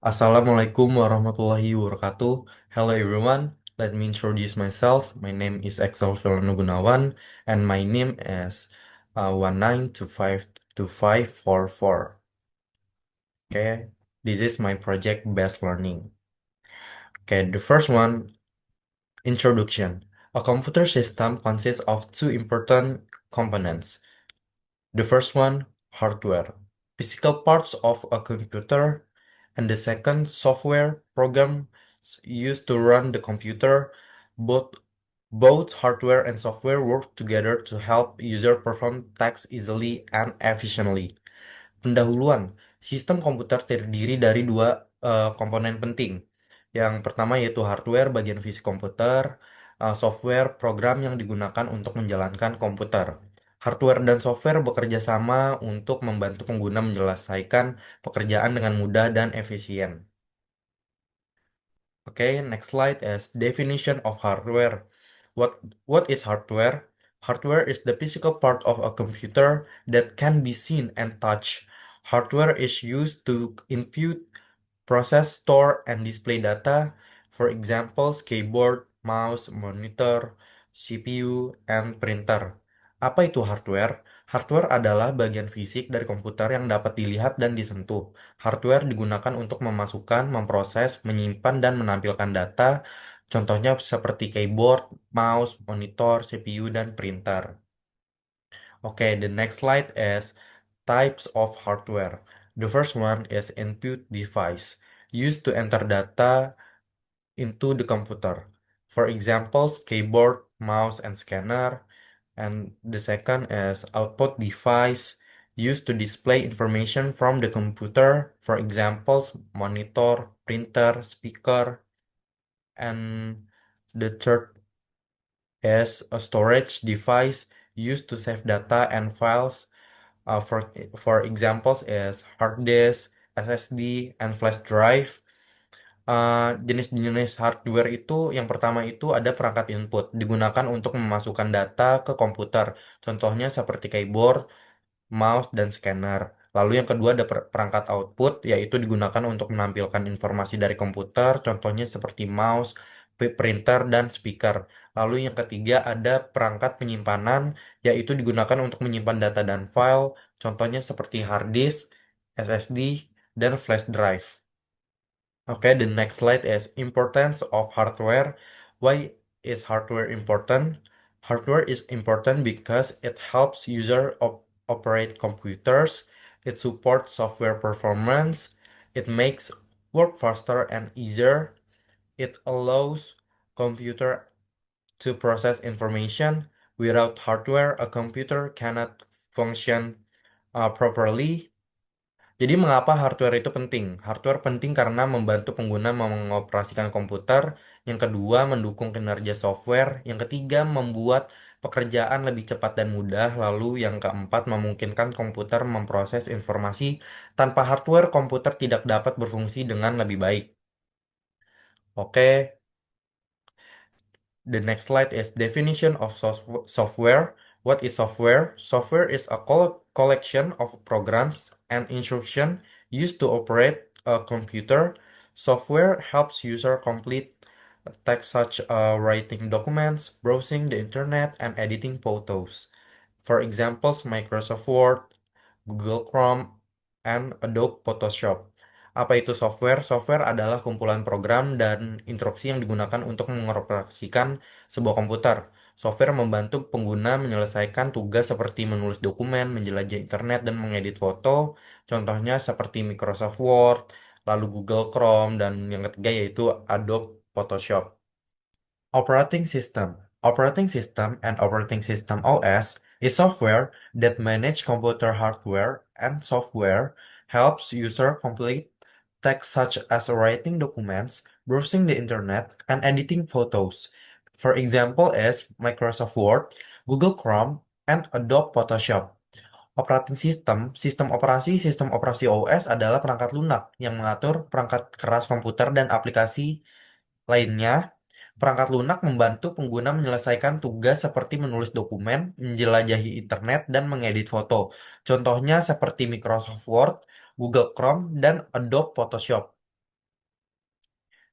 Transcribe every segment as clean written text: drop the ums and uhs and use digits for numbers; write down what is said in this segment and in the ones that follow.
Assalamualaikum warahmatullahi wabarakatuh. Hello everyone. Let me introduce myself. My name is Axel Firano Gunawan and my name is 1925254. Okay, this is my project based learning. Okay, the first one, introduction. A computer system consists of two important components. The first one, hardware, physical parts of a computer, and the second, software, programs used to run the computer. Both, both hardware and software work together to help user perform tasks easily and efficiently. Pendahuluan, sistem komputer terdiri dari dua komponen penting. Yang pertama yaitu hardware, bagian fisik komputer, software, program yang digunakan untuk menjalankan komputer. Hardware dan software bekerja sama untuk membantu pengguna menyelesaikan pekerjaan dengan mudah dan efisien. Okay, next slide is definition of hardware. What is hardware? Hardware is the physical part of a computer that can be seen and touched. Hardware is used to input, process, store, and display data. For example, keyboard, mouse, monitor, CPU, and printer. Apa itu hardware? Hardware adalah bagian fisik dari komputer yang dapat dilihat dan disentuh. Hardware digunakan untuk memasukkan, memproses, menyimpan, dan menampilkan data. Contohnya seperti keyboard, mouse, monitor, CPU, dan printer. Okay, the next slide is types of hardware. The first one is input device, used to enter data into the computer. For examples, keyboard, mouse, and scanner. And the second is output device, used to display information from the computer. For examples, monitor, printer, speaker. And the third is a storage device, used to save data and files. For examples is hard disk, SSD, and flash drive. Jenis-jenis hardware itu yang pertama itu ada perangkat input digunakan untuk memasukkan data ke komputer. Contohnya seperti keyboard, mouse, dan scanner. Lalu yang kedua ada perangkat output, yaitu digunakan untuk menampilkan informasi dari komputer, contohnya seperti mouse, printer, dan speaker. Lalu yang ketiga ada perangkat penyimpanan, yaitu digunakan untuk menyimpan data dan file, contohnya seperti hard disk, SSD, dan flash drive. Okay, the next slide is importance of hardware. Why is hardware important? Hardware is important because it helps user operate computers, it supports software performance, it makes work faster and easier, it allows computer to process information. Without hardware, a computer cannot function properly. Jadi mengapa hardware itu penting? Hardware penting karena membantu pengguna mengoperasikan komputer. Yang kedua, mendukung kinerja software. Yang ketiga, membuat pekerjaan lebih cepat dan mudah. Lalu yang keempat, memungkinkan komputer memproses informasi. Tanpa hardware, komputer tidak dapat berfungsi dengan lebih baik. Oke, the next slide is definition of software. What is software? Software is a collection of programs and instructions used to operate a computer. Software helps user complete tasks such as writing documents, browsing the internet, and editing photos. For examples, Microsoft Word, Google Chrome, and Adobe Photoshop. Apa itu software? Software adalah kumpulan program dan instruksi yang digunakan untuk mengoperasikan sebuah komputer. Software membantu pengguna menyelesaikan tugas seperti menulis dokumen, menjelajah internet, dan mengedit foto. Contohnya seperti Microsoft Word, lalu Google Chrome, dan yang ketiga yaitu Adobe Photoshop. Operating system. Operating system and operating system OS is software that manage computer hardware and software, helps user complete tasks such as writing documents, browsing the internet, and editing photos. For example is Microsoft Word, Google Chrome, and Adobe Photoshop. Operating system, sistem operasi OS adalah perangkat lunak yang mengatur perangkat keras komputer dan aplikasi lainnya. Perangkat lunak membantu pengguna menyelesaikan tugas seperti menulis dokumen, menjelajahi internet, dan mengedit foto. Contohnya seperti Microsoft Word, Google Chrome, dan Adobe Photoshop.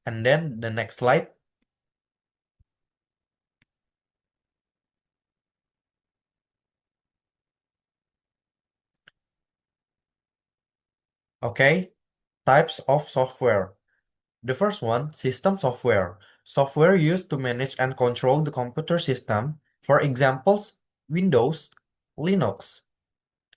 And then the next slide. Okay, types of software. The first one, system software. Software used to manage and control the computer system. For examples, Windows, Linux.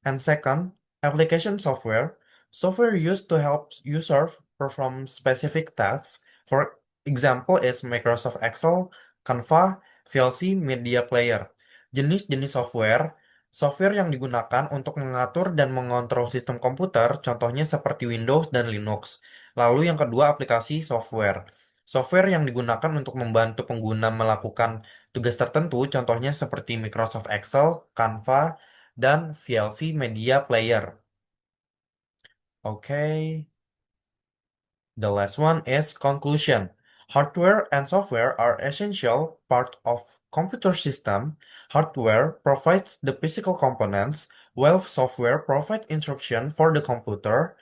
And second, application software. Software used to help users perform specific tasks. For example is Microsoft Excel, Canva, VLC, Media Player. Jenis-jenis software. Software yang digunakan untuk mengatur dan mengontrol sistem komputer, contohnya seperti Windows dan Linux. Lalu yang kedua, aplikasi software. Software yang digunakan untuk membantu pengguna melakukan tugas tertentu, contohnya seperti Microsoft Excel, Canva, dan VLC Media Player. Okay, the last one is conclusion. Hardware and software are essential part of computer system. Hardware provides the physical components, while software provides instruction for the computer.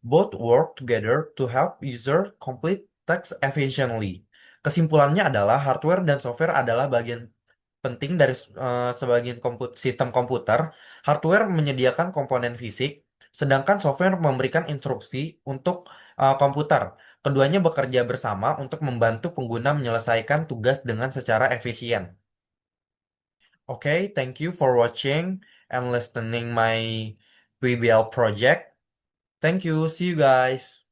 Both work together to help user complete tasks efficiently. Kesimpulannya adalah hardware dan software adalah bagian penting dari sebagian sistem komputer. Hardware menyediakan komponen fisik, sedangkan software memberikan instruksi untuk komputer. Keduanya bekerja bersama untuk membantu pengguna menyelesaikan tugas dengan secara efisien. Okay, thank you for watching and listening my PBL project. Thank you. See you guys.